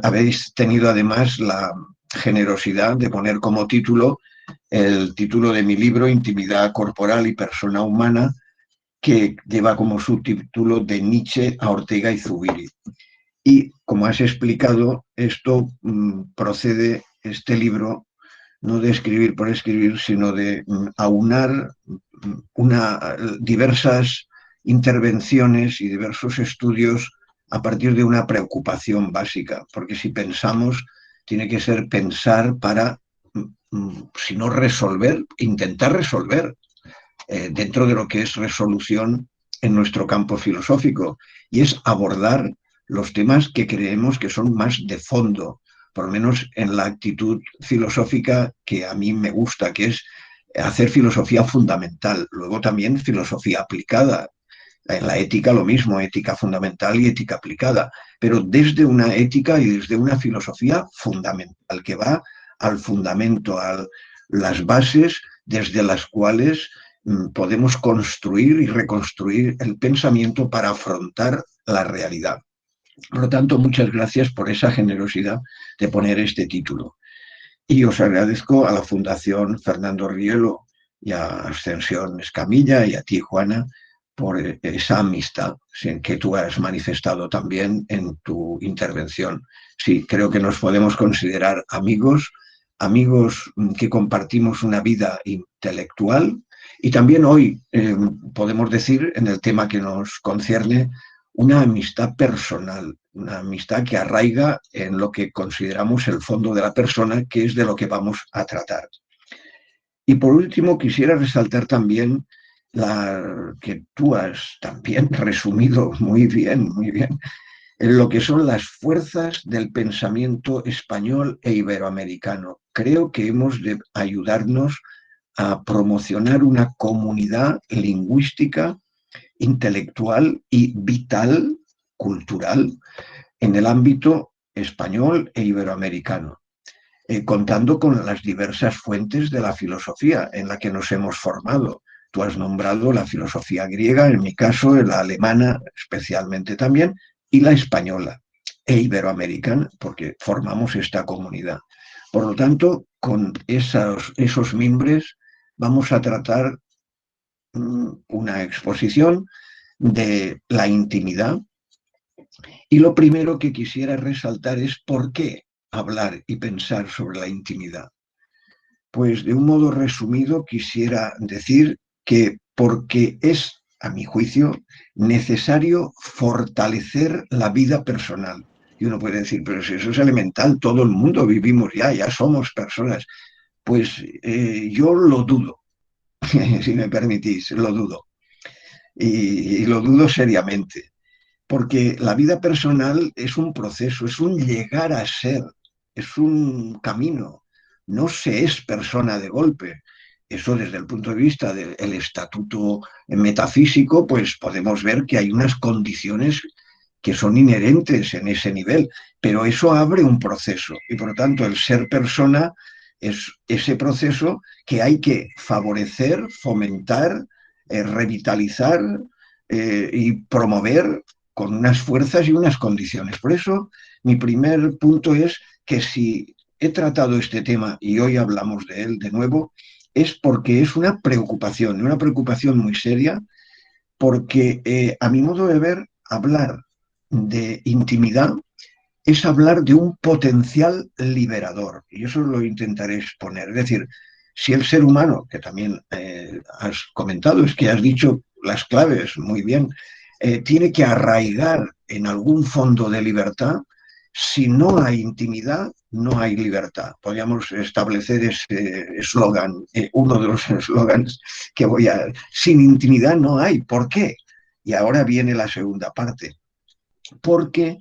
Habéis tenido además la generosidad de poner como título el título de mi libro, Intimidad corporal y persona humana, que lleva como subtítulo De Nietzsche a Ortega y Zubiri. Y como has explicado, esto procede, este libro, no de escribir por escribir, sino de aunar diversas intervenciones y diversos estudios a partir de una preocupación básica, porque si pensamos, tiene que ser pensar para, si no resolver, intentar resolver dentro de lo que es resolución en nuestro campo filosófico, y es abordar los temas que creemos que son más de fondo, por lo menos en la actitud filosófica que a mí me gusta, que es hacer filosofía fundamental, luego también filosofía aplicada. En la ética lo mismo, ética fundamental y ética aplicada, pero desde una ética y desde una filosofía fundamental, que va al fundamento, a las bases desde las cuales podemos construir y reconstruir el pensamiento para afrontar la realidad. Por lo tanto, muchas gracias por esa generosidad de poner este título. Y os agradezco a la Fundación Fernando Rielo y a Ascensión Escamilla y a ti, Juana, por esa amistad que tú has manifestado también en tu intervención. Sí, creo que nos podemos considerar amigos, amigos que compartimos una vida intelectual, y también hoy podemos decir, en el tema que nos concierne, una amistad personal, una amistad que arraiga en lo que consideramos el fondo de la persona, que es de lo que vamos a tratar. Y por último, quisiera resaltar también que tú has también resumido muy bien, en lo que son las fuerzas del pensamiento español e iberoamericano. Creo que hemos de ayudarnos a promocionar una comunidad lingüística, intelectual y vital, cultural, en el ámbito español e iberoamericano, contando con las diversas fuentes de la filosofía en la que nos hemos formado. Tú has nombrado la filosofía griega, en mi caso la alemana especialmente también, y la española e iberoamericana, porque formamos esta comunidad. Por lo tanto, con esos mimbres vamos a tratar una exposición de la intimidad, y lo primero que quisiera resaltar es por qué hablar y pensar sobre la intimidad. Pues de un modo resumido quisiera decir que porque es, a mi juicio, necesario fortalecer la vida personal. Y uno puede decir, pero si eso es elemental, todo el mundo vivimos ya somos personas. Pues yo lo dudo, si me permitís, lo dudo. Y lo dudo seriamente, porque la vida personal es un proceso, es un llegar a ser, es un camino. No se es persona de golpe. Eso desde el punto de vista del estatuto metafísico, pues podemos ver que hay unas condiciones que son inherentes en ese nivel, pero eso abre un proceso y por lo tanto el ser persona es ese proceso que hay que favorecer, fomentar, revitalizar y promover con unas fuerzas y unas condiciones. Por eso, mi primer punto es que si he tratado este tema y hoy hablamos de él de nuevo, es porque es una preocupación muy seria, porque a mi modo de ver, hablar de intimidad es hablar de un potencial liberador, y eso lo intentaré exponer. Es decir, si el ser humano, que también has comentado, es que has dicho las claves muy bien, tiene que arraigar en algún fondo de libertad, si no hay intimidad, no hay libertad. Podríamos establecer ese eslogan, uno de los eslogans que voy a... Sin intimidad no hay. ¿Por qué? Y ahora viene la segunda parte. Porque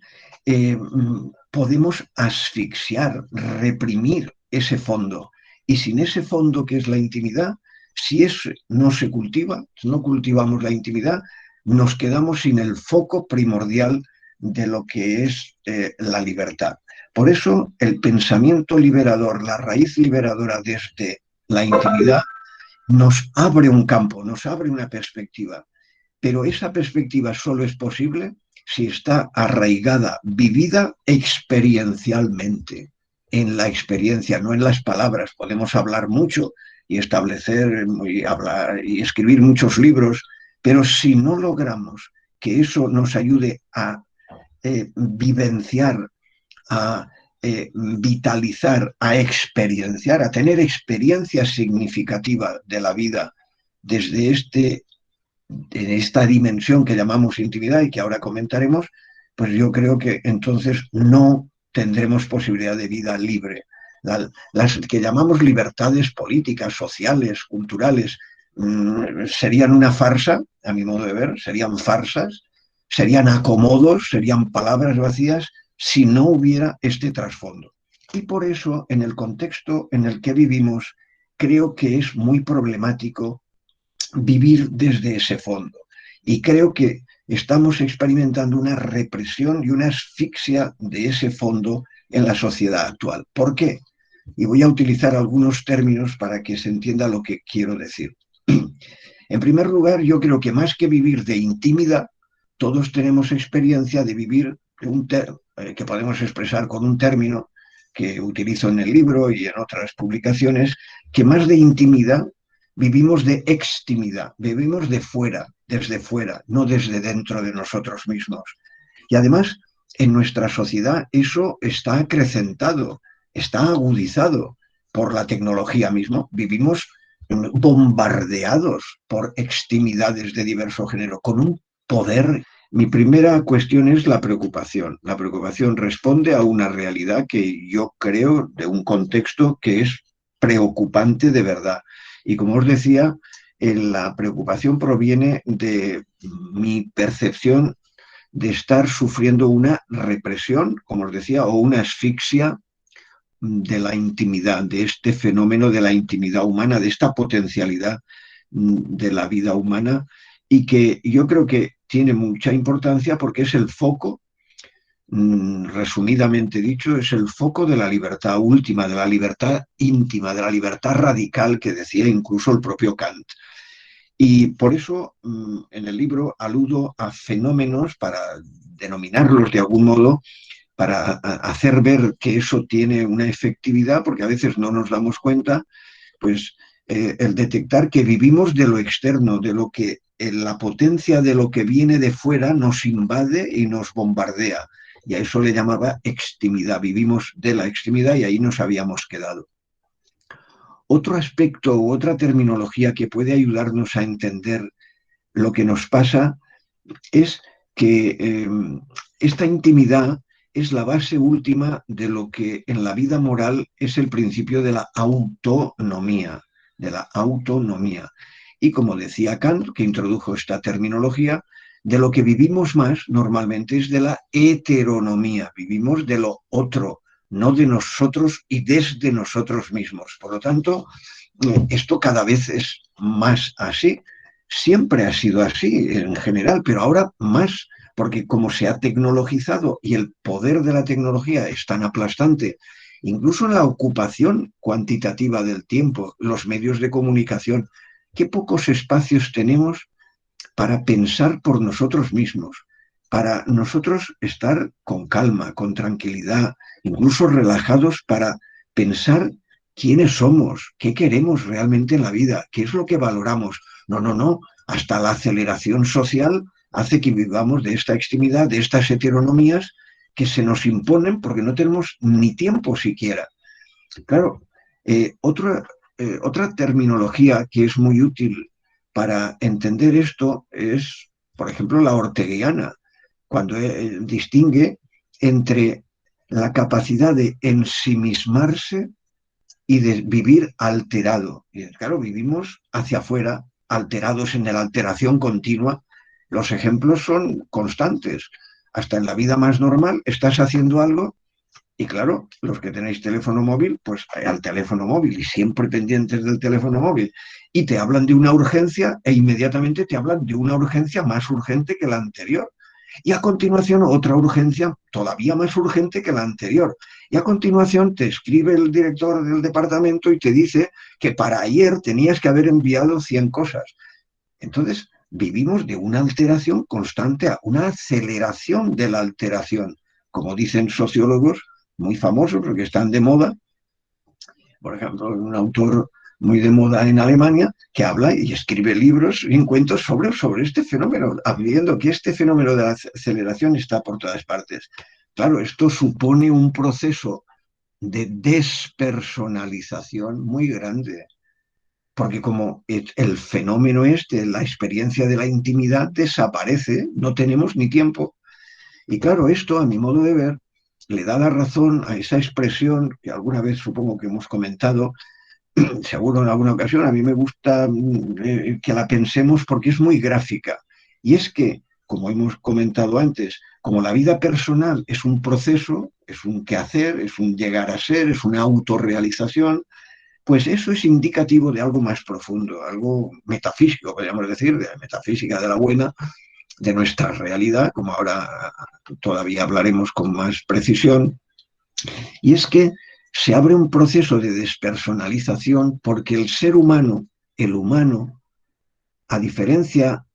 podemos asfixiar, reprimir ese fondo. Y sin ese fondo que es la intimidad, si eso no se cultiva, no cultivamos la intimidad, nos quedamos sin el foco primordial de lo que es la libertad. Por eso el pensamiento liberador, la raíz liberadora desde la intimidad, nos abre un campo, nos abre una perspectiva. Pero esa perspectiva solo es posible si está arraigada, vivida experiencialmente, en la experiencia, no en las palabras. Podemos hablar mucho y establecer y hablar y escribir muchos libros, pero si no logramos que eso nos ayude a vivenciar, a vitalizar, a experienciar, a tener experiencia significativa de la vida desde en esta dimensión que llamamos intimidad y que ahora comentaremos, pues yo creo que entonces no tendremos posibilidad de vida libre. Las que llamamos libertades políticas, sociales, culturales, serían una farsa, a mi modo de ver, serían farsas, serían acomodos, serían palabras vacías si no hubiera este trasfondo. Y por eso, en el contexto en el que vivimos, creo que es muy problemático vivir desde ese fondo. Y creo que estamos experimentando una represión y una asfixia de ese fondo en la sociedad actual. ¿Por qué? Y voy a utilizar algunos términos para que se entienda lo que quiero decir. En primer lugar, yo creo que más que vivir de intimidad, todos tenemos experiencia de vivir que podemos expresar con un término que utilizo en el libro y en otras publicaciones, que más de intimidad vivimos de extimidad, vivimos de fuera, desde fuera, no desde dentro de nosotros mismos. Y además, en nuestra sociedad eso está acrecentado, está agudizado por la tecnología misma. Vivimos bombardeados por extimidades de diverso género, con un poder. Mi primera cuestión es la preocupación. La preocupación responde a una realidad que yo creo de un contexto que es preocupante de verdad. Y como os decía, la preocupación proviene de mi percepción de estar sufriendo una represión, como os decía, o una asfixia de la intimidad, de este fenómeno de la intimidad humana, de esta potencialidad de la vida humana, y que yo creo que tiene mucha importancia porque es el foco, resumidamente dicho, es el foco de la libertad última, de la libertad íntima, de la libertad radical que decía incluso el propio Kant. Y por eso en el libro aludo a fenómenos, para denominarlos de algún modo, para hacer ver que eso tiene una efectividad, porque a veces no nos damos cuenta, pues el detectar que vivimos de lo externo, de lo que la potencia de lo que viene de fuera nos invade y nos bombardea. Y a eso le llamaba extimidad. Vivimos de la extimidad y ahí nos habíamos quedado. Otro aspecto u otra terminología que puede ayudarnos a entender lo que nos pasa es que esta intimidad es la base última de lo que en la vida moral es el principio de la autonomía, de la autonomía. Y como decía Kant, que introdujo esta terminología, de lo que vivimos más normalmente es de la heteronomía, vivimos de lo otro, no de nosotros y desde nosotros mismos. Por lo tanto, esto cada vez es más así. Siempre ha sido así en general, pero ahora más, porque como se ha tecnologizado y el poder de la tecnología es tan aplastante, incluso en la ocupación cuantitativa del tiempo, los medios de comunicación, qué pocos espacios tenemos para pensar por nosotros mismos, para nosotros estar con calma, con tranquilidad, incluso relajados para pensar quiénes somos, qué queremos realmente en la vida, qué es lo que valoramos. No. Hasta la aceleración social hace que vivamos de esta extimidad, de estas heteronomías que se nos imponen porque no tenemos ni tiempo siquiera. Claro, otra terminología que es muy útil para entender esto es, por ejemplo, la orteguiana, cuando distingue entre la capacidad de ensimismarse y de vivir alterado. Y claro, vivimos hacia afuera, alterados en la alteración continua. Los ejemplos son constantes. Hasta en la vida más normal estás haciendo algo y claro, los que tenéis teléfono móvil, pues al teléfono móvil y siempre pendientes del teléfono móvil. Y te hablan de una urgencia e inmediatamente te hablan de una urgencia más urgente que la anterior. Y a continuación otra urgencia todavía más urgente que la anterior. Y a continuación te escribe el director del departamento y te dice que para ayer tenías que haber enviado 100 cosas. Entonces, vivimos de una alteración constante a una aceleración de la alteración. Como dicen sociólogos muy famosos, porque están de moda, por ejemplo, un autor muy de moda en Alemania, que habla y escribe libros y cuentos sobre este fenómeno, viendo que este fenómeno de la aceleración está por todas partes. Claro, esto supone un proceso de despersonalización muy grande, porque como el fenómeno este, la experiencia de la intimidad desaparece, no tenemos ni tiempo. Y claro, esto, a mi modo de ver, le da la razón a esa expresión que alguna vez supongo que hemos comentado, seguro en alguna ocasión, a mí me gusta que la pensemos porque es muy gráfica. Y es que, como hemos comentado antes, como la vida personal es un proceso, es un quehacer, es un llegar a ser, es una autorrealización, pues eso es indicativo de algo más profundo, algo metafísico, podríamos decir, de la metafísica de la buena, de nuestra realidad, como ahora todavía hablaremos con más precisión. Y es que se abre un proceso de despersonalización porque el ser humano, el humano, a diferencia,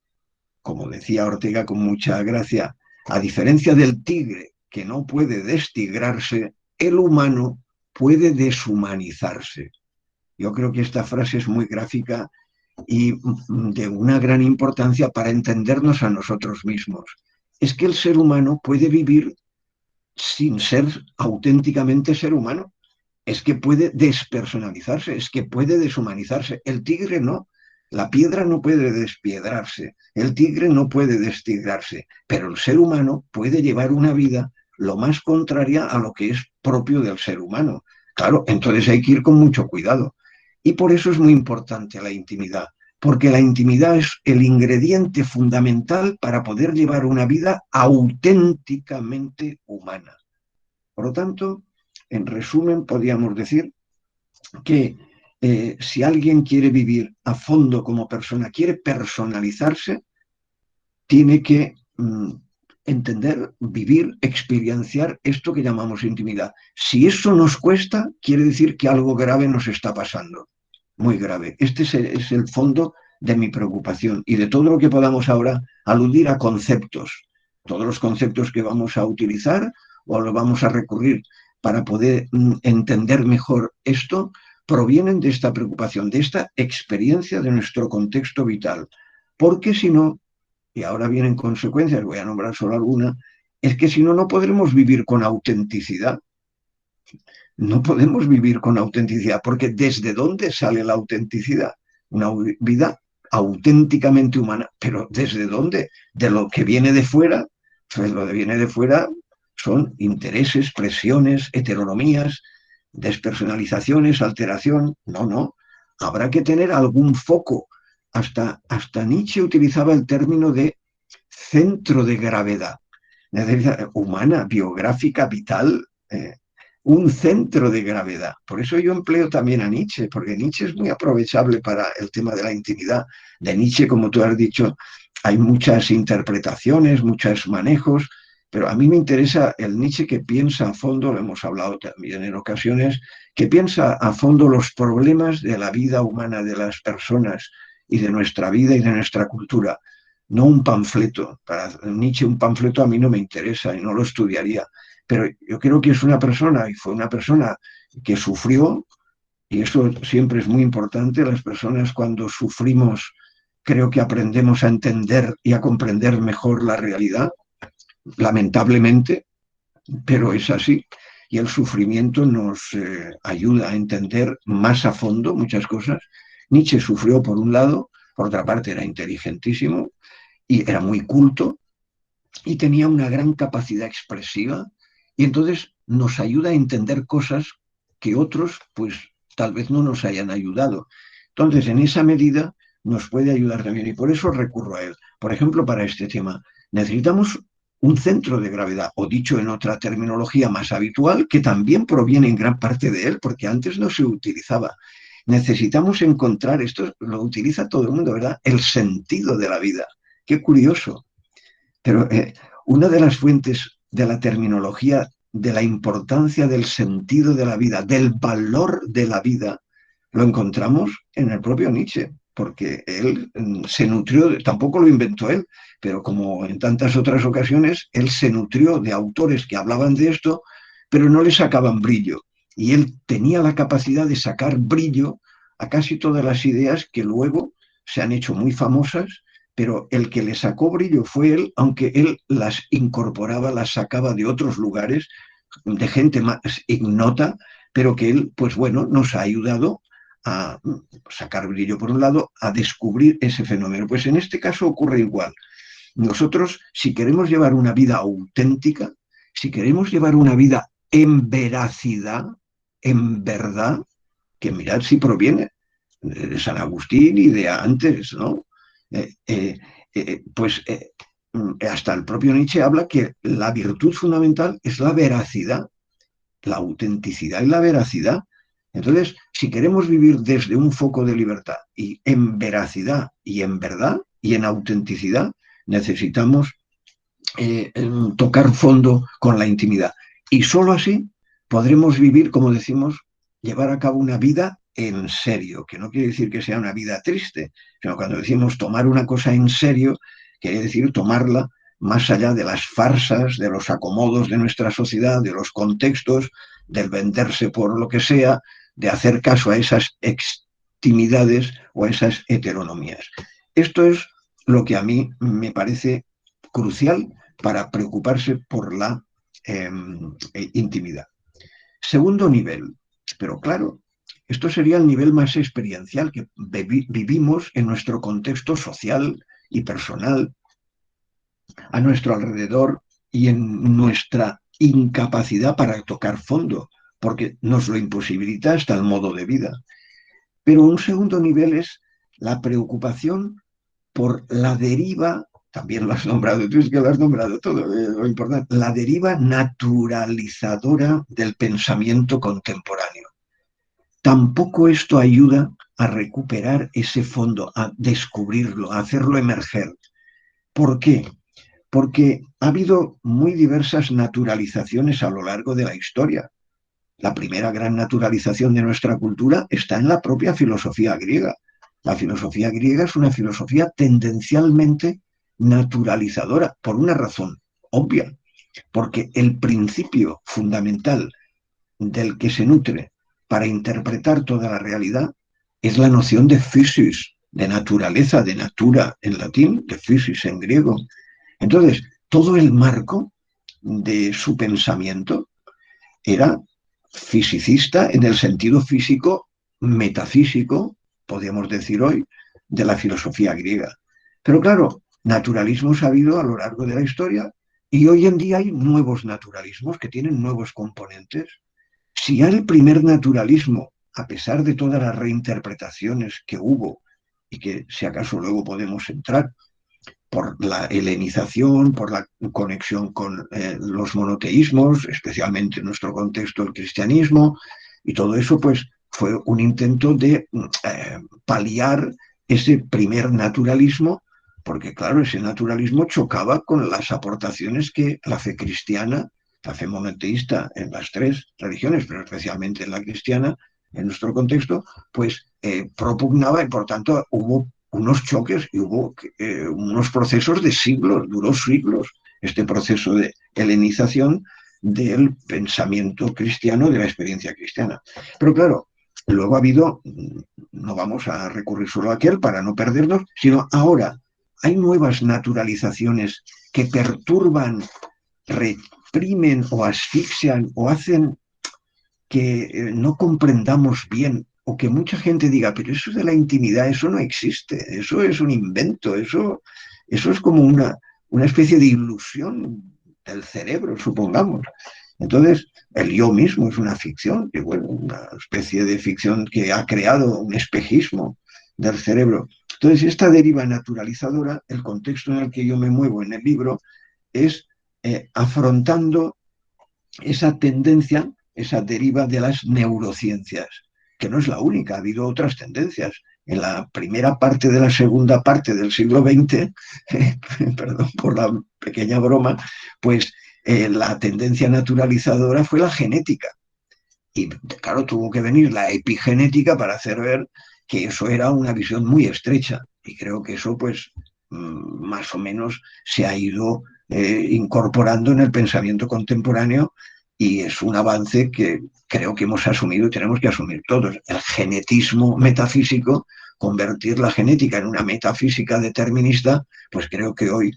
como decía Ortega con mucha gracia, a diferencia del tigre que no puede destigrarse, el humano puede deshumanizarse. Yo creo que esta frase es muy gráfica y de una gran importancia para entendernos a nosotros mismos. Es que el ser humano puede vivir sin ser auténticamente ser humano. Es que puede despersonalizarse, es que puede deshumanizarse. El tigre no. La piedra no puede despiedrarse, el tigre no puede destigrarse, pero el ser humano puede llevar una vida lo más contraria a lo que es propio del ser humano. Claro, entonces hay que ir con mucho cuidado. Y por eso es muy importante la intimidad, porque la intimidad es el ingrediente fundamental para poder llevar una vida auténticamente humana. Por lo tanto, en resumen, podríamos decir que si alguien quiere vivir a fondo como persona, quiere personalizarse, tiene que entender, vivir, experienciar esto que llamamos intimidad. Si eso nos cuesta, quiere decir que algo grave nos está pasando, muy grave. Este es el fondo de mi preocupación y de todo lo que podamos ahora aludir a conceptos, todos los conceptos que vamos a utilizar o los vamos a recurrir para poder entender mejor esto, provienen de esta preocupación, de esta experiencia de nuestro contexto vital. Porque si no, y ahora vienen consecuencias, voy a nombrar solo alguna, es que si no, no podremos vivir con autenticidad. No podemos vivir con autenticidad, porque ¿desde dónde sale la autenticidad? Una vida auténticamente humana, pero ¿desde dónde? De lo que viene de fuera, pues lo que viene de fuera son intereses, presiones, heteronomías, despersonalizaciones, alteración. No, no. Habrá que tener algún foco. Hasta Nietzsche utilizaba el término de centro de gravedad, humana, biográfica, vital, un centro de gravedad. Por eso yo empleo también a Nietzsche, porque Nietzsche es muy aprovechable para el tema de la intimidad. De Nietzsche, como tú has dicho, hay muchas interpretaciones, muchos manejos, pero a mí me interesa el Nietzsche que piensa a fondo, lo hemos hablado también en ocasiones, que piensa a fondo los problemas de la vida humana, de las personas y de nuestra vida y de nuestra cultura. No un panfleto. Para Nietzsche un panfleto a mí no me interesa y no lo estudiaría. Pero yo creo que es una persona, y fue una persona que sufrió, y eso siempre es muy importante, las personas cuando sufrimos creo que aprendemos a entender y a comprender mejor la realidad, lamentablemente, pero es así. Y el sufrimiento nos ayuda a entender más a fondo muchas cosas. Nietzsche sufrió por un lado, por otra parte era inteligentísimo y era muy culto y tenía una gran capacidad expresiva y entonces nos ayuda a entender cosas que otros pues tal vez no nos hayan ayudado. Entonces, en esa medida nos puede ayudar también y por eso recurro a él. Por ejemplo, para este tema, necesitamos un centro de gravedad, o dicho en otra terminología más habitual, que también proviene en gran parte de él, porque antes no se utilizaba. Necesitamos encontrar, esto lo utiliza todo el mundo, ¿verdad? El sentido de la vida. Qué curioso. Pero una de las fuentes de la terminología, de la importancia del sentido de la vida, del valor de la vida, lo encontramos en el propio Nietzsche. porque él se nutrió, tampoco lo inventó él, pero como en tantas otras ocasiones, él se nutrió de autores que hablaban de esto, pero no le sacaban brillo. Y él tenía la capacidad de sacar brillo a casi todas las ideas que luego se han hecho muy famosas, pero el que le sacó brillo fue él, aunque él las incorporaba, las sacaba de otros lugares, de gente más ignota, pero que él, pues bueno, nos ha ayudado a sacar brillo por un lado, a descubrir ese fenómeno. Pues en este caso ocurre igual. Nosotros, si queremos llevar una vida auténtica, si queremos llevar una vida en veracidad, en verdad, que mirad si proviene de San Agustín y de antes, ¿no? Eh, eh, pues hasta el propio Nietzsche habla que la virtud fundamental es la veracidad, la autenticidad y la veracidad. Entonces, si queremos vivir desde un foco de libertad y en veracidad y en verdad y en autenticidad, necesitamos tocar fondo con la intimidad. Y solo así podremos vivir, como decimos, llevar a cabo una vida en serio, que no quiere decir que sea una vida triste, sino cuando decimos tomar una cosa en serio, quiere decir tomarla más allá de las farsas, de los acomodos de nuestra sociedad, de los contextos, del venderse por lo que sea, de hacer caso a esas extimidades o a esas heteronomías. Esto es lo que a mí me parece crucial para preocuparse por la intimidad. Segundo nivel, pero claro, esto sería el nivel más experiencial que vivimos en nuestro contexto social y personal, a nuestro alrededor y en nuestra incapacidad para tocar fondo, porque nos lo imposibilita hasta el modo de vida. Pero un segundo nivel es la preocupación por la deriva, también lo has nombrado, tú es que lo has nombrado todo, lo importante, la deriva naturalizadora del pensamiento contemporáneo. Tampoco esto ayuda a recuperar ese fondo, a descubrirlo, a hacerlo emerger. ¿Por qué? Porque ha habido muy diversas naturalizaciones a lo largo de la historia. La primera gran naturalización de nuestra cultura está en la propia filosofía griega. La filosofía griega es una filosofía tendencialmente naturalizadora, por una razón obvia, porque el principio fundamental del que se nutre para interpretar toda la realidad es la noción de physis, de naturaleza, de natura en latín, de physis en griego. Entonces, todo el marco de su pensamiento era fisicista en el sentido físico, metafísico, podríamos decir hoy, de la filosofía griega. Pero claro, naturalismos ha habido a lo largo de la historia y hoy en día hay nuevos naturalismos que tienen nuevos componentes. Si ya el primer naturalismo, a pesar de todas las reinterpretaciones que hubo y que si acaso luego podemos entrar, por la helenización, por la conexión con los monoteísmos, especialmente en nuestro contexto el cristianismo, y todo eso pues fue un intento de paliar ese primer naturalismo, porque claro, ese naturalismo chocaba con las aportaciones que la fe cristiana, la fe monoteísta en las tres religiones, pero especialmente en la cristiana, en nuestro contexto, pues propugnaba y por tanto hubo unos choques y hubo unos procesos de siglos, duró siglos este proceso de helenización del pensamiento cristiano, de la experiencia cristiana. Pero claro, luego ha habido, no vamos a recurrir solo a aquel para no perdernos, sino ahora hay nuevas naturalizaciones que perturban, reprimen o asfixian o hacen que no comprendamos bien o que mucha gente diga, pero eso de la intimidad, eso no existe, eso es un invento, eso es como una especie de ilusión del cerebro, supongamos. Entonces, el yo mismo es una ficción, que bueno, una especie de ficción que ha creado un espejismo del cerebro. Entonces, esta deriva naturalizadora, el contexto en el que yo me muevo en el libro, es afrontando esa tendencia, esa deriva de las neurociencias, que no es la única, ha habido otras tendencias. En la primera parte de la segunda parte del siglo XX, perdón por la pequeña broma, pues la tendencia naturalizadora fue la genética. Y claro, tuvo que venir la epigenética para hacer ver que eso era una visión muy estrecha. Y creo que eso, pues, más o menos se ha ido incorporando en el pensamiento contemporáneo y es un avance que creo que hemos asumido y tenemos que asumir todos. El genetismo metafísico, convertir la genética en una metafísica determinista, pues creo que hoy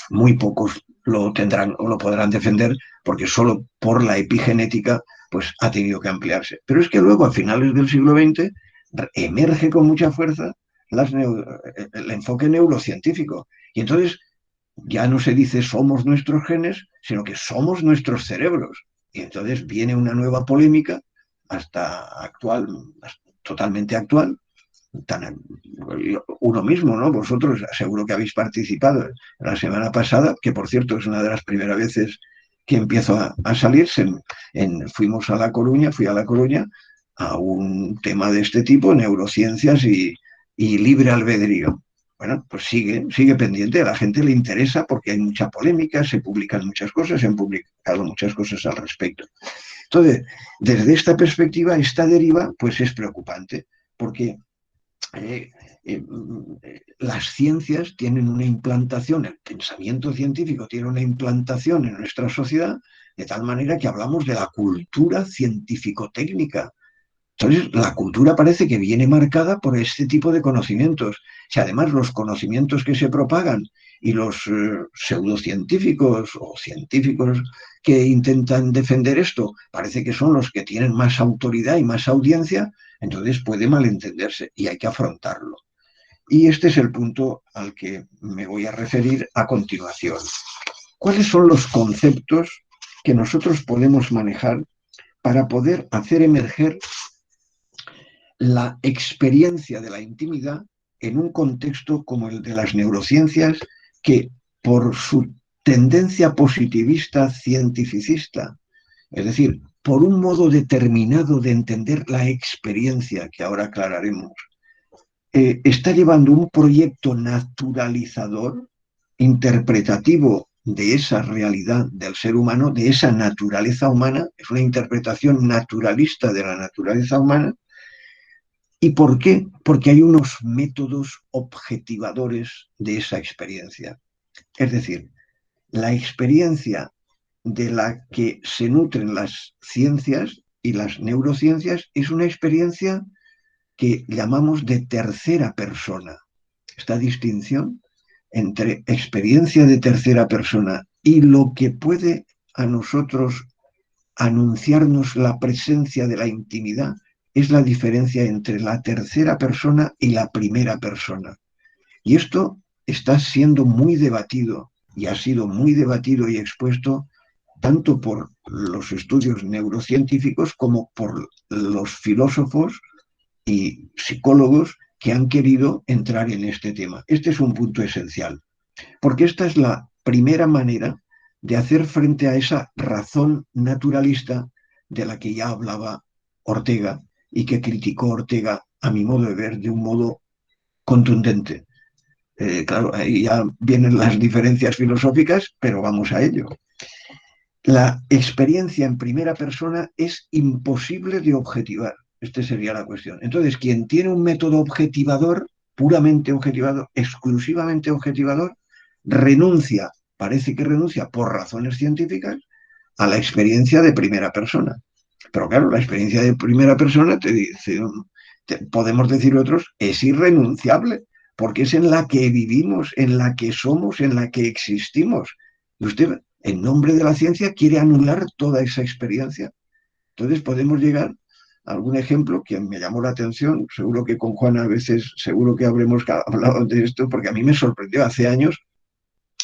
muy pocos lo tendrán o lo podrán defender, porque solo por la epigenética pues ha tenido que ampliarse. Pero es que luego, a finales del siglo XX, emerge con mucha fuerza el enfoque neurocientífico. Y entonces ya no se dice somos nuestros genes, sino que somos nuestros cerebros. Y entonces viene una nueva polémica, hasta actual, totalmente actual, tan, uno mismo, ¿no? Vosotros seguro que habéis participado la semana pasada, que por cierto es una de las primeras veces que empiezo a salir, fuimos a La Coruña, fui a La Coruña a un tema de este tipo, neurociencias y libre albedrío. Bueno, pues sigue pendiente, a la gente le interesa porque hay mucha polémica, se publican muchas cosas, se han publicado muchas cosas al respecto. Entonces, desde esta perspectiva, esta deriva pues es preocupante, porque las ciencias tienen una implantación, el pensamiento científico tiene una implantación en nuestra sociedad de tal manera que hablamos de la cultura científico-técnica. Entonces, la cultura parece que viene marcada por este tipo de conocimientos. Si además los conocimientos que se propagan y los pseudocientíficos o científicos que intentan defender esto parece que son los que tienen más autoridad y más audiencia, entonces puede malentenderse y hay que afrontarlo. Y este es el punto al que me voy a referir a continuación. ¿Cuáles son los conceptos que nosotros podemos manejar para poder hacer emerger la experiencia de la intimidad en un contexto como el de las neurociencias, que por su tendencia positivista cientificista, es decir, por un modo determinado de entender la experiencia, que ahora aclararemos, está llevando un proyecto naturalizador, interpretativo de esa realidad del ser humano, de esa naturaleza humana, es una interpretación naturalista de la naturaleza humana. ¿Y por qué? Porque hay unos métodos objetivadores de esa experiencia. Es decir, la experiencia de la que se nutren las ciencias y las neurociencias es una experiencia que llamamos de tercera persona. Esta distinción entre experiencia de tercera persona y lo que puede a nosotros anunciarnos la presencia de la intimidad es la diferencia entre la tercera persona y la primera persona. Y esto está siendo muy debatido y ha sido muy debatido y expuesto tanto por los estudios neurocientíficos como por los filósofos y psicólogos que han querido entrar en este tema. Este es un punto esencial, porque esta es la primera manera de hacer frente a esa razón naturalista de la que ya hablaba Ortega y que criticó Ortega, a mi modo de ver, de un modo contundente. Claro, ahí ya vienen las diferencias filosóficas, pero vamos a ello. La experiencia en primera persona es imposible de objetivar. Esta sería la cuestión. Entonces, quien tiene un método objetivador, puramente objetivador, exclusivamente objetivador, renuncia, parece que renuncia por razones científicas, a la experiencia de primera persona. Pero claro, la experiencia de primera persona, podemos decir otros, es irrenunciable, porque es en la que vivimos, en la que somos, en la que existimos. Y usted, en nombre de la ciencia, quiere anular toda esa experiencia. Entonces podemos llegar a algún ejemplo que me llamó la atención, seguro que con Juana a veces, seguro que habremos hablado de esto, porque a mí me sorprendió hace años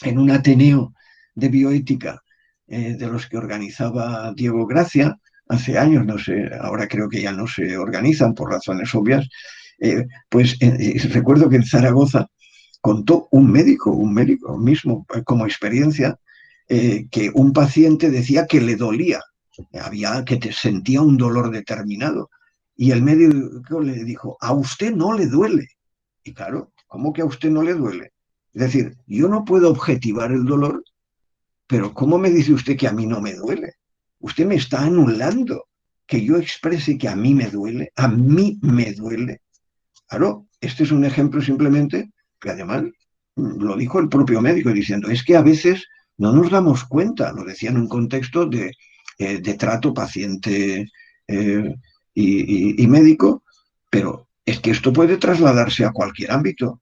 en un Ateneo de bioética de los que organizaba Diego Gracia, hace años, no sé, ahora creo que ya no se organizan por razones obvias, pues recuerdo que en Zaragoza contó un médico mismo como experiencia, que un paciente decía que le dolía, sentía un dolor determinado, y el médico le dijo, a usted no le duele. Y claro, ¿cómo que a usted no le duele? Es decir, yo no puedo objetivar el dolor, pero ¿cómo me dice usted que a mí no me duele? Usted me está anulando que yo exprese que a mí me duele, a mí me duele. Claro, este es un ejemplo simplemente que además lo dijo el propio médico diciendo, es que a veces no nos damos cuenta, lo decía en un contexto de trato paciente eh, y médico, pero es que esto puede trasladarse a cualquier ámbito.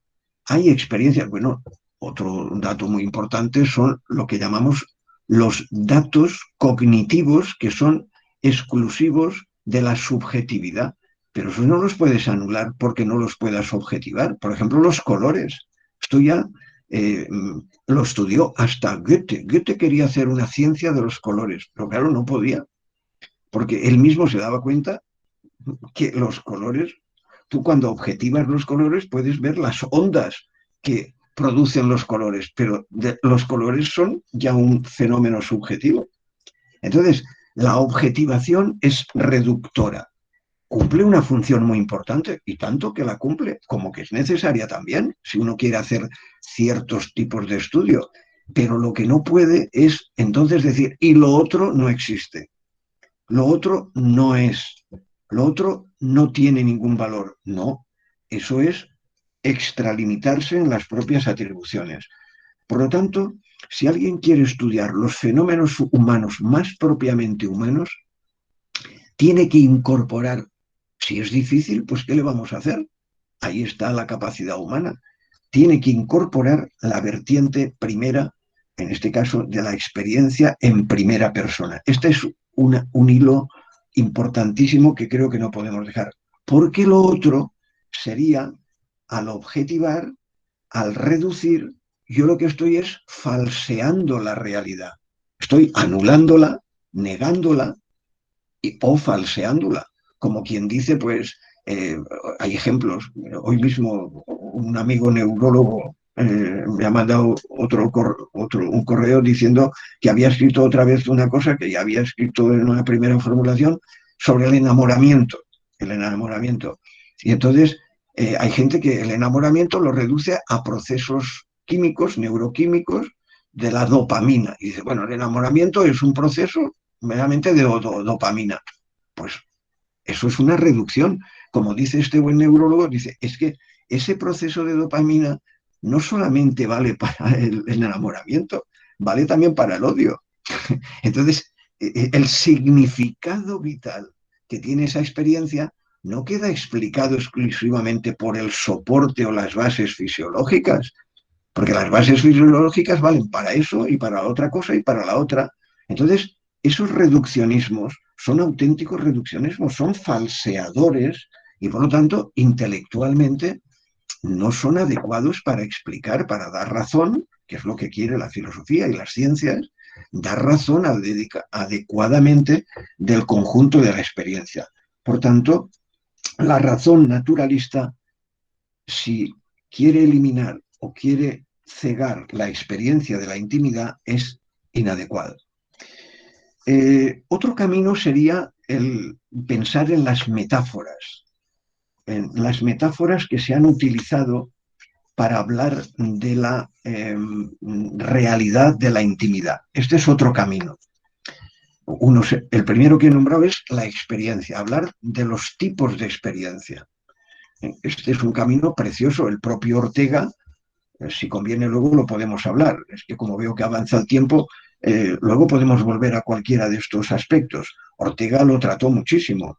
Hay experiencias, bueno, otro dato muy importante son lo que llamamos los datos cognitivos que son exclusivos de la subjetividad. Pero eso no los puedes anular porque no los puedas objetivar. Por ejemplo, los colores. Esto ya eh, lo estudió hasta Goethe. Goethe quería hacer una ciencia de los colores, pero claro, no podía, porque él mismo se daba cuenta que los colores, tú cuando objetivas los colores puedes ver las ondas que producen los colores, pero los colores son ya un fenómeno subjetivo. Entonces, la objetivación es reductora, cumple una función muy importante y tanto que la cumple como que es necesaria también si uno quiere hacer ciertos tipos de estudio. Pero lo que no puede es entonces decir, y lo otro no existe, lo otro no es, lo otro no tiene ningún valor. No, eso es extralimitarse en las propias atribuciones. Por lo tanto, si alguien quiere estudiar los fenómenos humanos más propiamente humanos, tiene que incorporar. Si es difícil, pues ¿qué le vamos a hacer? Ahí está la capacidad humana. Tiene que incorporar la vertiente primera, en este caso, de la experiencia en primera persona. Este es un hilo importantísimo que creo que no podemos dejar. Porque lo otro sería, al objetivar, al reducir, yo lo que estoy es falseando la realidad. Estoy anulándola, negándola o falseándola. Como quien dice, pues hay ejemplos. Hoy mismo un amigo neurólogo me ha mandado un correo diciendo que había escrito otra vez una cosa que ya había escrito en una primera formulación sobre el enamoramiento. El enamoramiento. Y entonces hay gente que el enamoramiento lo reduce a procesos químicos, neuroquímicos, de la dopamina. Y dice, bueno, el enamoramiento es un proceso meramente de dopamina. Pues eso es una reducción. Como dice este buen neurólogo, dice, es que ese proceso de dopamina no solamente vale para el enamoramiento, vale también para el odio. Entonces, el significado vital que tiene esa experiencia no queda explicado exclusivamente por el soporte o las bases fisiológicas, porque las bases fisiológicas valen para eso y para otra cosa y para la otra. Entonces, esos reduccionismos son auténticos reduccionismos, son falseadores y por lo tanto intelectualmente no son adecuados para explicar, para dar razón, que es lo que quiere la filosofía y las ciencias, dar razón adecuadamente del conjunto de la experiencia. Por tanto, la razón naturalista, si quiere eliminar o quiere cegar la experiencia de la intimidad, es inadecuada. Otro camino sería el pensar en las metáforas que se han utilizado para hablar de la realidad de la intimidad. Este es otro camino. El primero que he nombrado es la experiencia, hablar de los tipos de experiencia. Este es un camino precioso. El propio Ortega, si conviene luego lo podemos hablar. Es que como veo que avanza el tiempo, luego podemos volver a cualquiera de estos aspectos. Ortega lo trató muchísimo.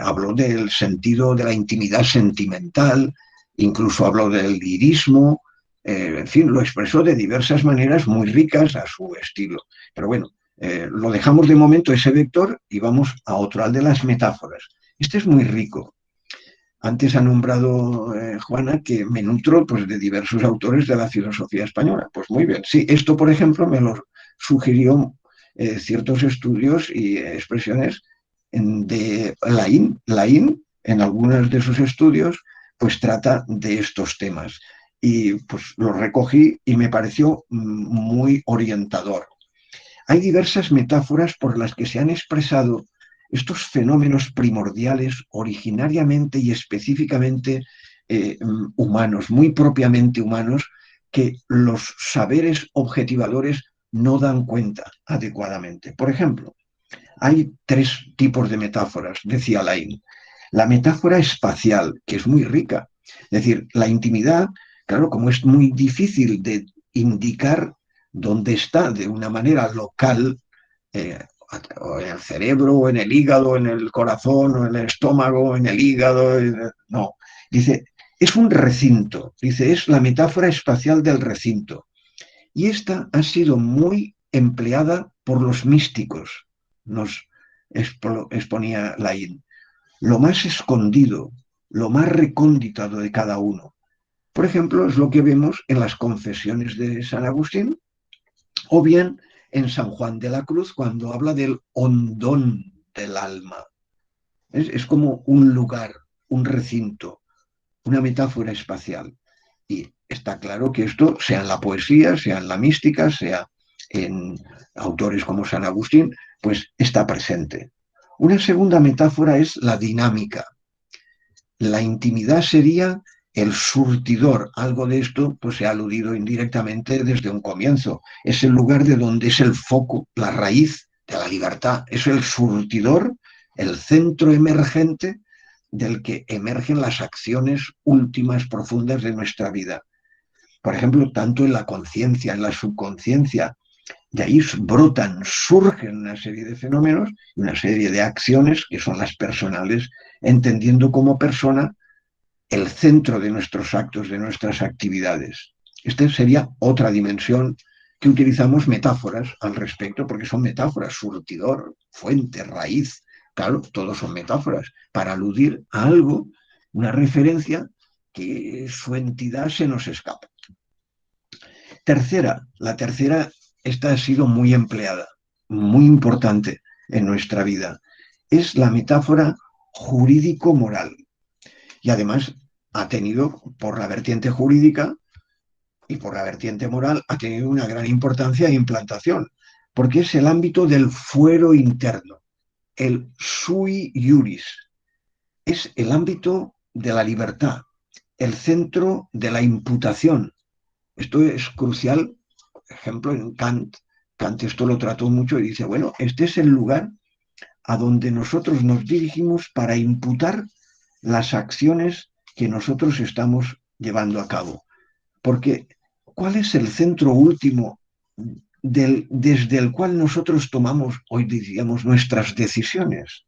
Habló del sentido de la intimidad sentimental, incluso habló del lirismo, en fin, lo expresó de diversas maneras muy ricas a su estilo. Pero bueno, lo dejamos de momento ese vector y vamos a otro, al de las metáforas. Este es muy rico. Antes ha nombrado Juana que me nutro pues, de diversos autores de la filosofía española. Pues muy bien. Sí, esto, por ejemplo, me lo sugirió ciertos estudios y expresiones de Laín. Laín, en algunos de sus estudios, pues trata de estos temas. Y pues lo recogí y me pareció muy orientador. Hay diversas metáforas por las que se han expresado estos fenómenos primordiales originariamente y específicamente humanos, muy propiamente humanos, que los saberes objetivadores no dan cuenta adecuadamente. Por ejemplo, hay tres tipos de metáforas, decía Lain. La metáfora espacial, que es muy rica. Es decir, la intimidad, claro, como es muy difícil de indicar dónde está de una manera local, eh, o en el cerebro, o en el hígado, o en el corazón, o en el estómago, o en el hígado, no. Dice, es un recinto, dice, es la metáfora espacial del recinto. Y esta ha sido muy empleada por los místicos, nos exponía Laín. Lo más escondido, lo más recóndito de cada uno. Por ejemplo, es lo que vemos en las confesiones de San Agustín, o bien en San Juan de la Cruz, cuando habla del hondón del alma. Es como un lugar, un recinto, una metáfora espacial. Y está claro que esto, sea en la poesía, sea en la mística, sea en autores como San Agustín, pues está presente. Una segunda metáfora es la dinámica. La intimidad sería el surtidor. Algo de esto pues, se ha aludido indirectamente desde un comienzo. Es el lugar de donde es el foco, la raíz de la libertad. Es el surtidor, el centro emergente del que emergen las acciones últimas profundas de nuestra vida. Por ejemplo, tanto en la conciencia, en la subconsciencia, de ahí brotan, surgen una serie de fenómenos, una serie de acciones que son las personales, entendiendo como persona el centro de nuestros actos, de nuestras actividades. Esta sería otra dimensión que utilizamos metáforas al respecto, porque son metáforas, surtidor, fuente, raíz, claro, todos son metáforas, para aludir a algo, una referencia que su entidad se nos escapa. Tercera, la tercera, esta ha sido muy empleada, muy importante en nuestra vida, es la metáfora jurídico-moral. Y además ha tenido, por la vertiente jurídica y por la vertiente moral, ha tenido una gran importancia e implantación, porque es el ámbito del fuero interno, el sui iuris, es el ámbito de la libertad, el centro de la imputación. Esto es crucial, por ejemplo, en Kant. Kant esto lo trató mucho y dice, bueno, este es el lugar a donde nosotros nos dirigimos para imputar las acciones que nosotros estamos llevando a cabo. Porque, ¿cuál es el centro último desde el cual nosotros tomamos, hoy diríamos, nuestras decisiones?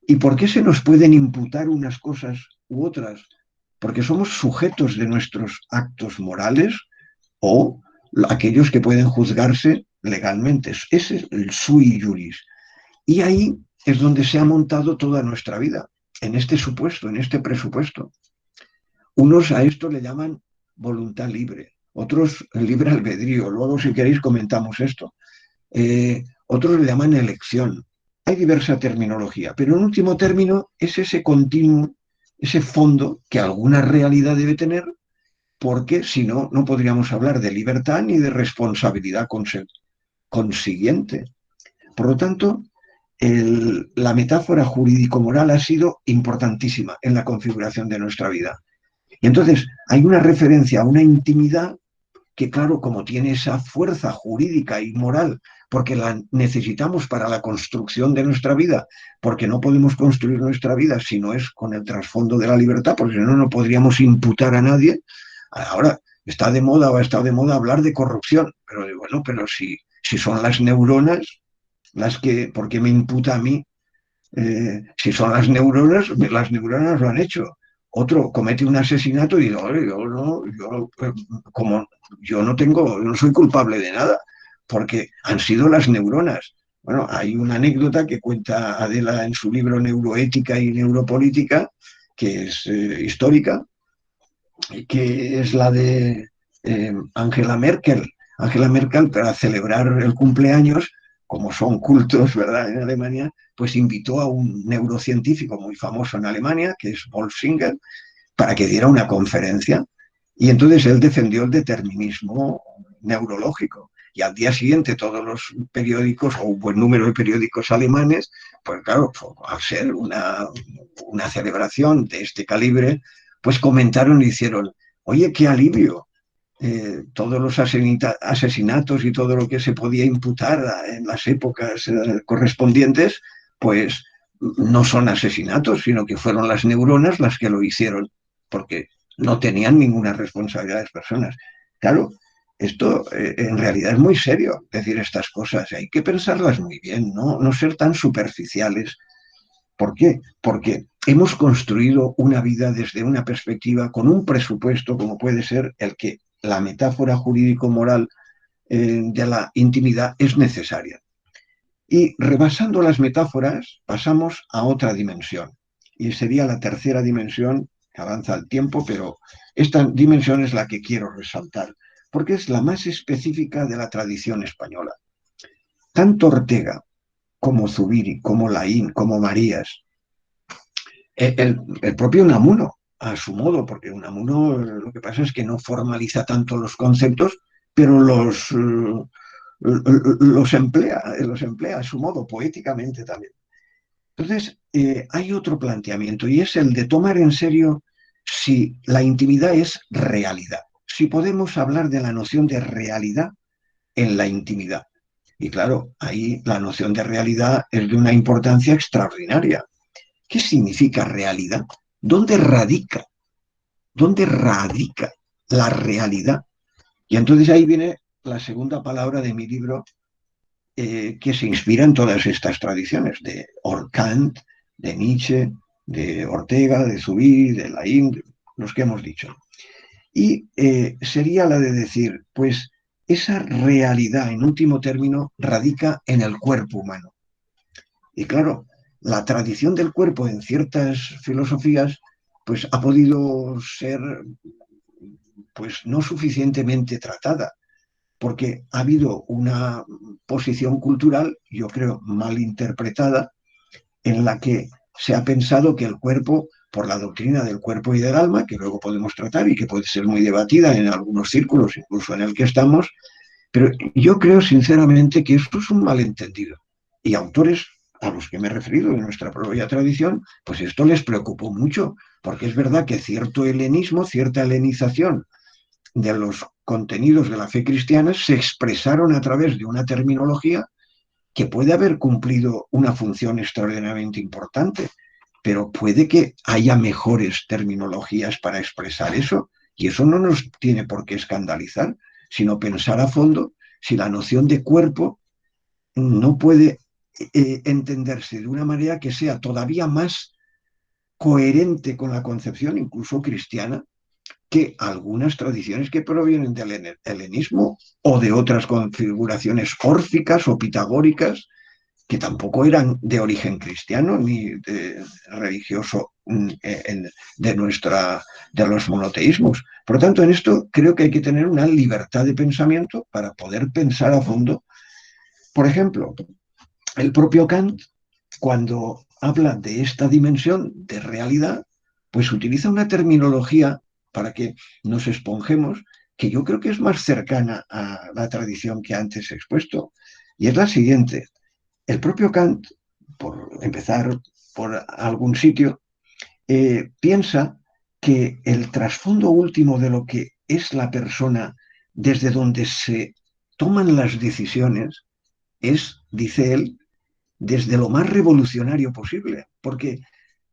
¿Y por qué se nos pueden imputar unas cosas u otras? Porque somos sujetos de nuestros actos morales o aquellos que pueden juzgarse legalmente. Ese es el sui juris. Y ahí es donde se ha montado toda nuestra vida, en este supuesto, en este presupuesto. Unos a esto le llaman voluntad libre, otros libre albedrío. Luego, si queréis, comentamos esto. Otros le llaman elección. Hay diversa terminología, pero en último término es ese continuo, ese fondo que alguna realidad debe tener, porque si no, no podríamos hablar de libertad ni de responsabilidad consiguiente. Por lo tanto, la metáfora jurídico-moral ha sido importantísima en la configuración de nuestra vida. Y entonces hay una referencia a una intimidad que, claro, como tiene esa fuerza jurídica y moral, porque la necesitamos para la construcción de nuestra vida, porque no podemos construir nuestra vida si no es con el trasfondo de la libertad, porque si no, no podríamos imputar a nadie. Ahora está de moda o ha estado de moda hablar de corrupción, pero bueno, pero si son las neuronas las que, ¿por qué me imputa a mí? Si son las neuronas lo han hecho. Otro comete un asesinato y dice, como yo no soy culpable de nada, porque han sido las neuronas. Bueno, hay una anécdota que cuenta Adela en su libro Neuroética y Neuropolítica, que es histórica, que es la de Angela Merkel. Angela Merkel, para celebrar el cumpleaños, como son cultos, ¿verdad?, en Alemania, pues invitó a un neurocientífico muy famoso en Alemania, que es Bolsinger, para que diera una conferencia. Y entonces él defendió el determinismo neurológico. Y al día siguiente todos los periódicos, o un buen número de periódicos alemanes, pues claro, al ser una celebración de este calibre, pues comentaron y hicieron, oye, qué alivio, todos los asesinatos y todo lo que se podía imputar en las épocas correspondientes, pues no son asesinatos, sino que fueron las neuronas las que lo hicieron, porque no tenían ninguna responsabilidad las personas. Claro, esto en realidad es muy serio, decir estas cosas, hay que pensarlas muy bien, no ser tan superficiales. ¿Por qué? Porque hemos construido una vida desde una perspectiva con un presupuesto como puede ser el que la metáfora jurídico-moral de la intimidad es necesaria. Y rebasando las metáforas, pasamos a otra dimensión. Y sería la tercera dimensión, que avanza el tiempo, pero esta dimensión es la que quiero resaltar, porque es la más específica de la tradición española. Tanto Ortega como Zubiri, como Laín, como Marías, el propio Unamuno, a su modo, porque Unamuno lo que pasa es que no formaliza tanto los conceptos, pero los emplea a su modo, poéticamente también. Entonces, hay otro planteamiento y es el de tomar en serio si la intimidad es realidad, si podemos hablar de la noción de realidad en la intimidad. Y claro, ahí la noción de realidad es de una importancia extraordinaria. ¿Qué significa realidad? ¿Dónde radica? ¿Dónde radica la realidad? Y entonces ahí viene la segunda palabra de mi libro, que se inspira en todas estas tradiciones, de Kant, de Nietzsche, de Ortega, de Zubiri, de Laín, de los que hemos dicho. Y sería la de decir, pues esa realidad, en último término, radica en el cuerpo humano. Y claro, la tradición del cuerpo en ciertas filosofías, pues ha podido ser, pues no suficientemente tratada, porque ha habido una posición cultural, yo creo, mal interpretada, en la que se ha pensado que el cuerpo, por la doctrina del cuerpo y del alma, que luego podemos tratar y que puede ser muy debatida en algunos círculos, incluso en el que estamos, pero yo creo sinceramente que esto es un malentendido. Y autores a los que me he referido de nuestra propia tradición, pues esto les preocupó mucho, porque es verdad que cierto helenismo, cierta helenización de los contenidos de la fe cristiana se expresaron a través de una terminología que puede haber cumplido una función extraordinariamente importante, pero puede que haya mejores terminologías para expresar eso, y eso no nos tiene por qué escandalizar, sino pensar a fondo si la noción de cuerpo no puede entenderse de una manera que sea todavía más coherente con la concepción incluso cristiana que algunas tradiciones que provienen del helenismo o de otras configuraciones órficas o pitagóricas que tampoco eran de origen cristiano ni religioso de los monoteísmos. Por lo tanto, en esto creo que hay que tener una libertad de pensamiento para poder pensar a fondo. Por ejemplo, el propio Kant, cuando habla de esta dimensión de realidad, pues utiliza una terminología para que nos esponjemos que yo creo que es más cercana a la tradición que antes he expuesto. Y es la siguiente. El propio Kant, por empezar por algún sitio, piensa que el trasfondo último de lo que es la persona desde donde se toman las decisiones es, dice él, desde lo más revolucionario posible, porque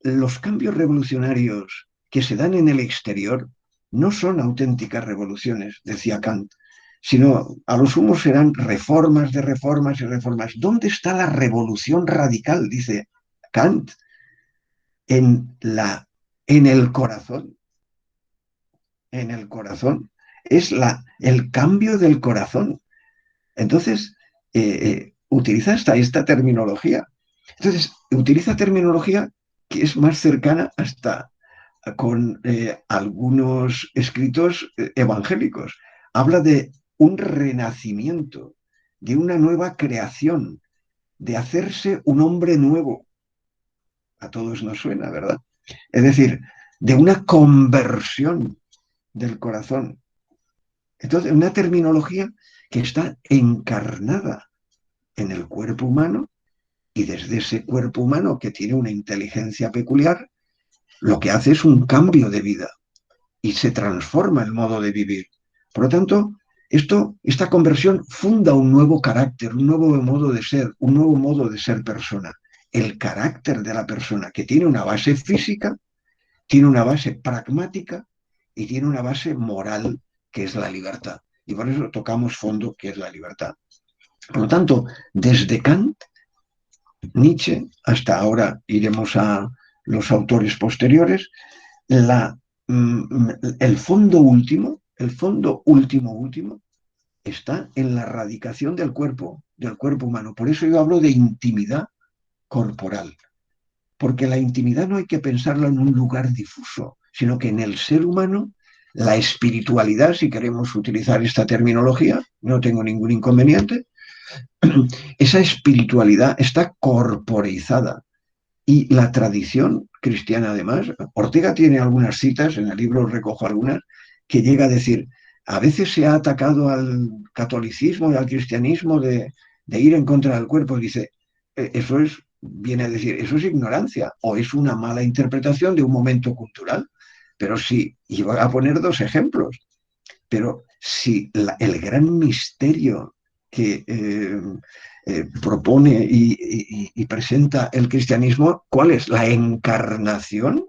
los cambios revolucionarios que se dan en el exterior no son auténticas revoluciones, decía Kant, sino a lo sumo serán reformas de reformas y reformas. ¿Dónde está la revolución radical? Dice Kant, en, en el corazón. En el corazón. Es el cambio del corazón. Entonces, utiliza esta terminología. Entonces, utiliza terminología que es más cercana hasta con algunos escritos evangélicos. Habla de un renacimiento, de una nueva creación, de hacerse un hombre nuevo. A todos nos suena, ¿verdad? Es decir, de una conversión del corazón. Entonces, una terminología que está encarnada en el cuerpo humano y desde ese cuerpo humano que tiene una inteligencia peculiar, lo que hace es un cambio de vida y se transforma el modo de vivir. Por lo tanto, esta conversión funda un nuevo carácter, un nuevo modo de ser, un nuevo modo de ser persona. el carácter de la persona, que tiene una base física, tiene una base pragmática y tiene una base moral, que es la libertad. Y por eso tocamos fondo, que es la libertad. Por lo tanto, desde Kant, Nietzsche, hasta ahora iremos a los autores posteriores, la, el fondo último, está en la radicación del cuerpo humano. Por eso yo hablo de intimidad corporal, porque la intimidad no hay que pensarla en un lugar difuso, sino que en el ser humano, la espiritualidad, si queremos utilizar esta terminología, no tengo ningún inconveniente, esa espiritualidad está corporeizada. Y la tradición cristiana, además, Ortega tiene algunas citas, en el libro recojo algunas, que llega a decir, a veces se ha atacado al catolicismo y al cristianismo de ir en contra del cuerpo. Dice, eso es, viene a decir, eso es ignorancia o es una mala interpretación de un momento cultural. Pero sí, y voy a poner dos ejemplos, pero si el gran misterio que propone y presenta el cristianismo, ¿cuál es? La encarnación.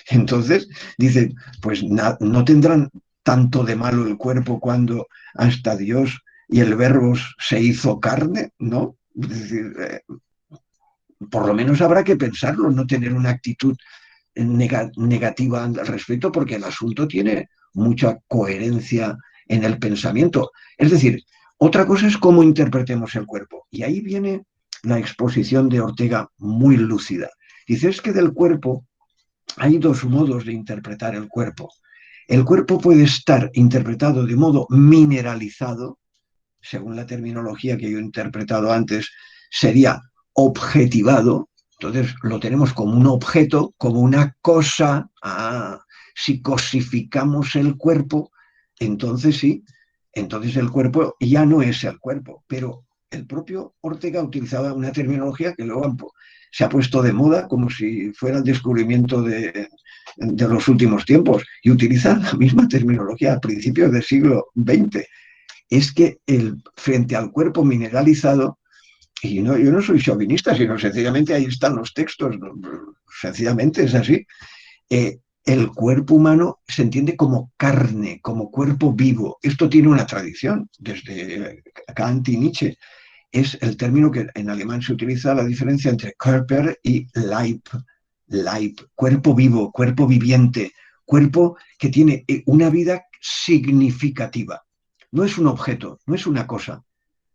Entonces, dice, pues no tendrán tanto de malo el cuerpo cuando hasta Dios y el verbo se hizo carne, ¿no? Es decir, por lo menos habrá que pensarlo, no tener una actitud negativa al respecto, porque el asunto tiene mucha coherencia en el pensamiento. Es decir, otra cosa es cómo interpretemos el cuerpo. Y ahí viene la exposición de Ortega muy lúcida. Dice, es que del cuerpo hay dos modos de interpretar el cuerpo. El cuerpo puede estar interpretado de modo mineralizado, según la terminología que yo he interpretado antes, sería objetivado. Entonces lo tenemos como un objeto, como una cosa. Si cosificamos el cuerpo, entonces sí, entonces el cuerpo ya no es el cuerpo. Pero el propio Ortega utilizaba una terminología que luego se ha puesto de moda como si fuera el descubrimiento de los últimos tiempos, y utiliza la misma terminología a principios del siglo XX. Es que frente al cuerpo mineralizado, y no, yo no soy chauvinista, sino sencillamente ahí están los textos, ¿no? Sencillamente es así. El cuerpo humano se entiende como carne, como cuerpo vivo. Esto tiene una tradición, desde Kant y Nietzsche. Es el término que en alemán se utiliza, la diferencia entre Körper y Leib. Leib, cuerpo vivo, cuerpo viviente, cuerpo que tiene una vida significativa. No es un objeto, no es una cosa,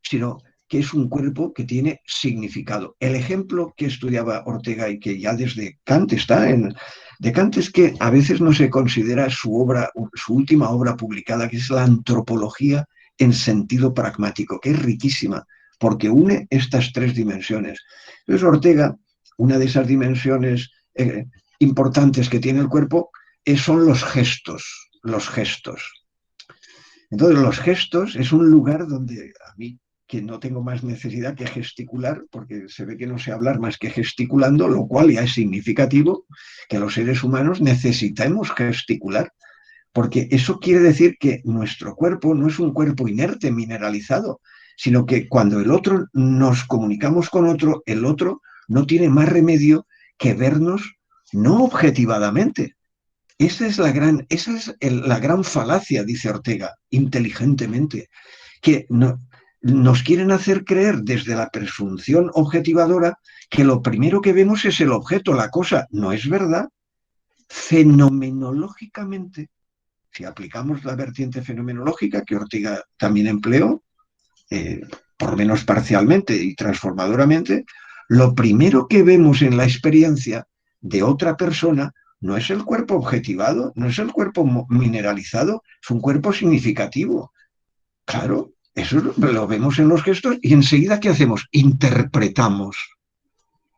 sino que es un cuerpo que tiene significado. El ejemplo que estudiaba Ortega y que ya desde Kant está de Kant, es que a veces no se considera su última obra publicada, que es la Antropología en sentido pragmático, que es riquísima, porque une estas tres dimensiones. Entonces Ortega, una de esas dimensiones importantes que tiene el cuerpo son los gestos, los gestos. Entonces, los gestos es un lugar donde a mí, que no tengo más necesidad que gesticular, porque se ve que no sé hablar más que gesticulando, lo cual ya es significativo que los seres humanos necesitemos gesticular, porque eso quiere decir que nuestro cuerpo no es un cuerpo inerte, mineralizado, sino que cuando el otro nos comunicamos con otro, el otro no tiene más remedio que vernos no objetivadamente. Esa es la gran falacia, dice Ortega, inteligentemente, que nos quieren hacer creer desde la presunción objetivadora que lo primero que vemos es el objeto, la cosa. No es verdad. Fenomenológicamente, si aplicamos la vertiente fenomenológica que Ortega también empleó, por lo menos parcialmente y transformadoramente, lo primero que vemos en la experiencia de otra persona no es el cuerpo objetivado, no es el cuerpo mineralizado, es un cuerpo significativo. Claro, eso lo vemos en los gestos y enseguida, ¿qué hacemos? Interpretamos.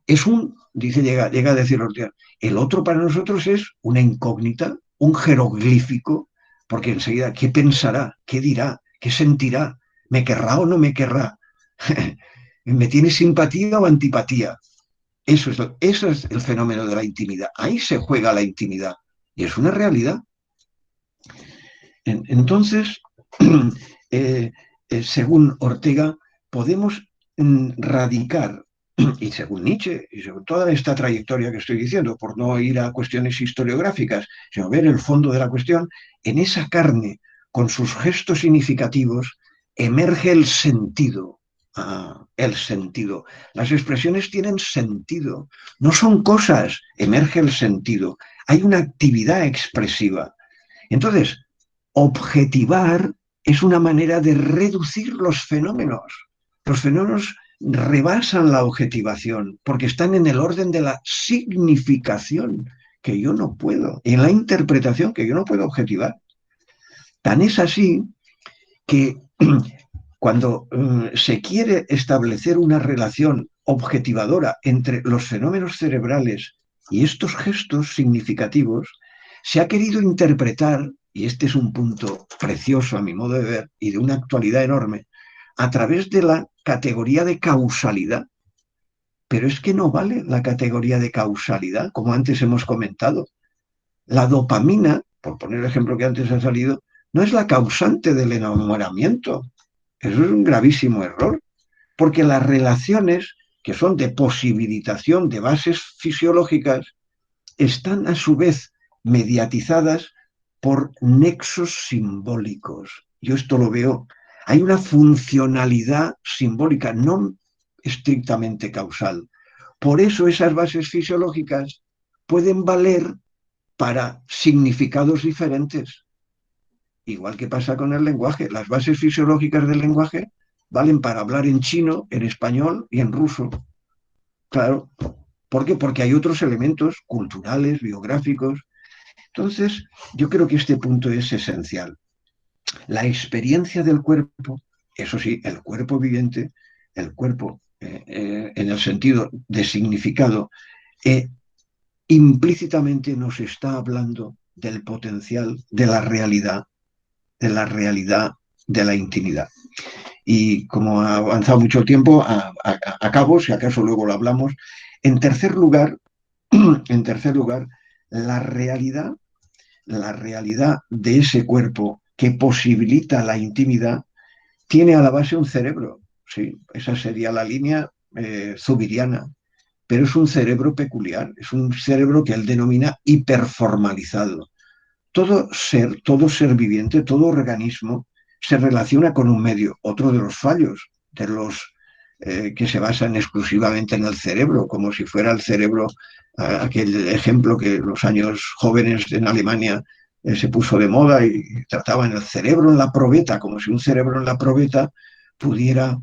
Llega a decir Ortega, el otro para nosotros es una incógnita, un jeroglífico, porque enseguida, ¿qué pensará? ¿Qué dirá? ¿Qué sentirá? ¿Me querrá o no me querrá? ¿Me tiene simpatía o antipatía? Eso es el fenómeno de la intimidad. Ahí se juega la intimidad. Y es una realidad. Entonces, según Ortega, podemos radicar y según Nietzsche, y según toda esta trayectoria que estoy diciendo, por no ir a cuestiones historiográficas, sino ver el fondo de la cuestión, en esa carne, con sus gestos significativos, emerge el sentido. El sentido. Las expresiones tienen sentido, no son cosas, emerge el sentido. Hay una actividad expresiva. Entonces, objetivar es una manera de reducir los fenómenos. Los fenómenos rebasan la objetivación porque están en el orden de la significación que yo no puedo, en la interpretación que yo no puedo objetivar. Tan es así que cuando se quiere establecer una relación objetivadora entre los fenómenos cerebrales y estos gestos significativos, se ha querido interpretar, y este es un punto precioso a mi modo de ver y de una actualidad enorme, a través de la categoría de causalidad. Pero es que no vale la categoría de causalidad, como antes hemos comentado. La dopamina, por poner el ejemplo que antes ha salido, no es la causante del enamoramiento. Eso es un gravísimo error, porque las relaciones que son de posibilitación de bases fisiológicas están a su vez mediatizadas por nexos simbólicos. Yo esto lo veo. Hay una funcionalidad simbólica, no estrictamente causal. Por eso esas bases fisiológicas pueden valer para significados diferentes. Igual que pasa con el lenguaje. Las bases fisiológicas del lenguaje valen para hablar en chino, en español y en ruso. Claro. ¿Por qué? Porque hay otros elementos culturales, biográficos. Entonces, yo creo que este punto es esencial. La experiencia del cuerpo, eso sí, el cuerpo viviente, el cuerpo en el sentido de significado, implícitamente nos está hablando del potencial de la realidad, de la intimidad. Y como ha avanzado mucho tiempo, acabo, si acaso luego lo hablamos. En tercer lugar, la realidad, la realidad de ese cuerpo que posibilita la intimidad tiene a la base un cerebro. Sí, esa sería la línea zubiriana. Pero es un cerebro peculiar, es un cerebro que él denomina hiperformalizado. Todo ser viviente, todo organismo se relaciona con un medio. Otro de los fallos, de los que se basan exclusivamente en el cerebro, como si fuera el cerebro, aquel ejemplo que en los años jóvenes en Alemania se puso de moda y trataban el cerebro en la probeta, como si un cerebro en la probeta pudiera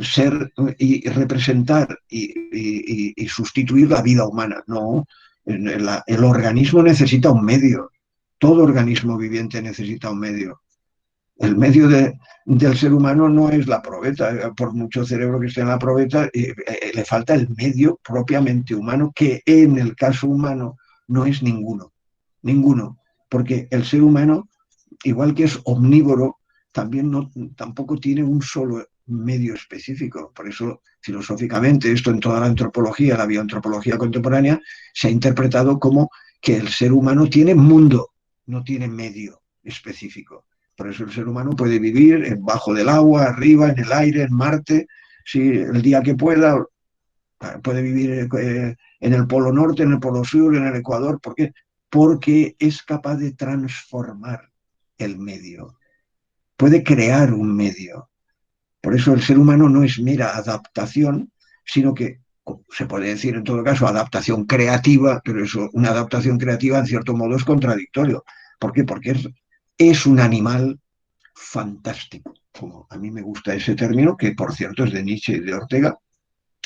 ser y representar y sustituir la vida humana. No, el organismo necesita un medio. Todo organismo viviente necesita un medio. El medio del ser humano no es la probeta, por mucho cerebro que esté en la probeta, le falta el medio propiamente humano, que en el caso humano no es ninguno, porque el ser humano, igual que es omnívoro, también tampoco tiene un solo medio específico. Por eso, filosóficamente, esto en toda la antropología, la bioantropología contemporánea, se ha interpretado como que el ser humano tiene mundo, no tiene medio específico. Por eso el ser humano puede vivir bajo del agua, arriba, en el aire, en Marte, si el día que pueda, puede vivir en el Polo Norte, en el Polo Sur, en el Ecuador. ¿Por qué? Porque es capaz de transformar el medio, puede crear un medio. Por eso el ser humano no es mera adaptación, sino que se puede decir en todo caso adaptación creativa, pero eso, una adaptación creativa en cierto modo es contradictorio. ¿Por qué? Porque es un animal fantástico. Como a mí me gusta ese término, que por cierto es de Nietzsche y de Ortega.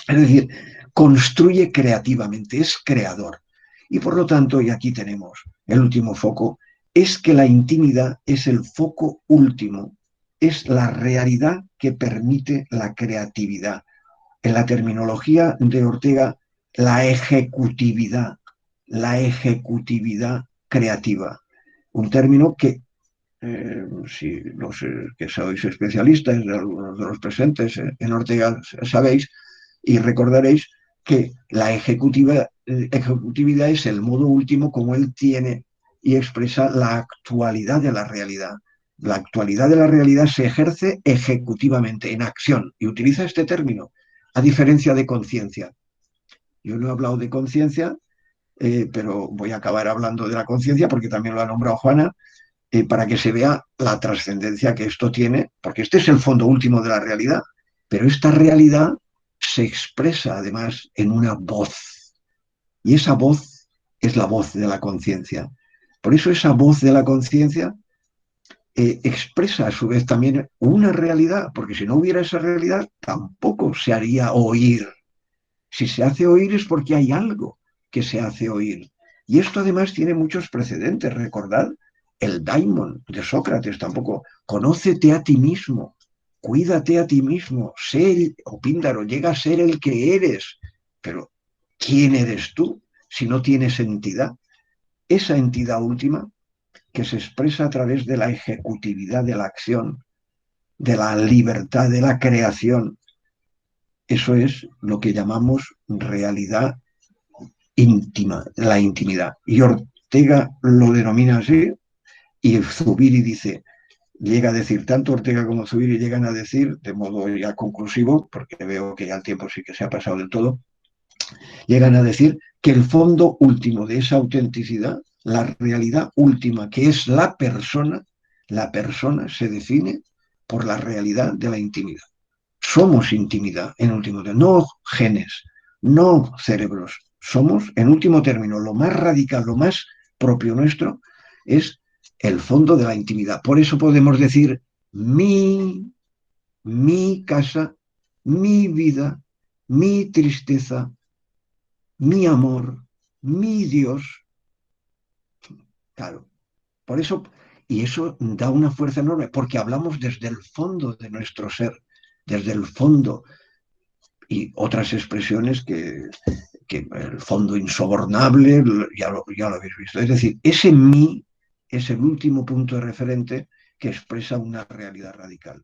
Es decir, construye creativamente, es creador. Y por lo tanto, y aquí tenemos el último foco, es que la intimidad es el foco último, es la realidad que permite la creatividad. En la terminología de Ortega, la ejecutividad creativa. Un término que si los que sois especialistas, algunos de los presentes en Ortega, sabéis y recordaréis que la ejecutividad es el modo último como él tiene y expresa la actualidad de la realidad. La actualidad de la realidad se ejerce ejecutivamente, en acción, y utiliza este término, a diferencia de conciencia. Yo no he hablado de conciencia, pero voy a acabar hablando de la conciencia porque también lo ha nombrado Juana, para que se vea la trascendencia que esto tiene, porque este es el fondo último de la realidad, pero esta realidad se expresa además en una voz, y esa voz es la voz de la conciencia. Por eso esa voz de la conciencia expresa a su vez también una realidad, porque si no hubiera esa realidad tampoco se haría oír. Si se hace oír es porque hay algo que se hace oír. Y esto además tiene muchos precedentes. Recordad el daimon de Sócrates tampoco. Conócete a ti mismo, cuídate a ti mismo, sé, o Píndaro, llega a ser el que eres. Pero ¿quién eres tú si no tienes entidad? Esa entidad última que se expresa a través de la ejecutividad de la acción, de la libertad, de la creación. Eso es lo que llamamos realidad íntima, la intimidad. Y Ortega lo denomina así, y Zubiri dice, llega a decir, tanto Ortega como Zubiri llegan a decir, de modo ya conclusivo, porque veo que ya el tiempo sí que se ha pasado del todo, llegan a decir que el fondo último de esa autenticidad, la realidad última, que es la persona se define por la realidad de la intimidad. Somos intimidad, en último término, no genes, no cerebros. Somos, en último término, lo más radical, lo más propio nuestro, es el fondo de la intimidad. Por eso podemos decir mi casa, mi vida, mi tristeza, mi amor, mi Dios. Claro, por eso, y eso da una fuerza enorme, porque hablamos desde el fondo de nuestro ser, desde el fondo, y otras expresiones que el fondo insobornable, ya lo habéis visto. Es decir, ese mí es el último punto de referente que expresa una realidad radical.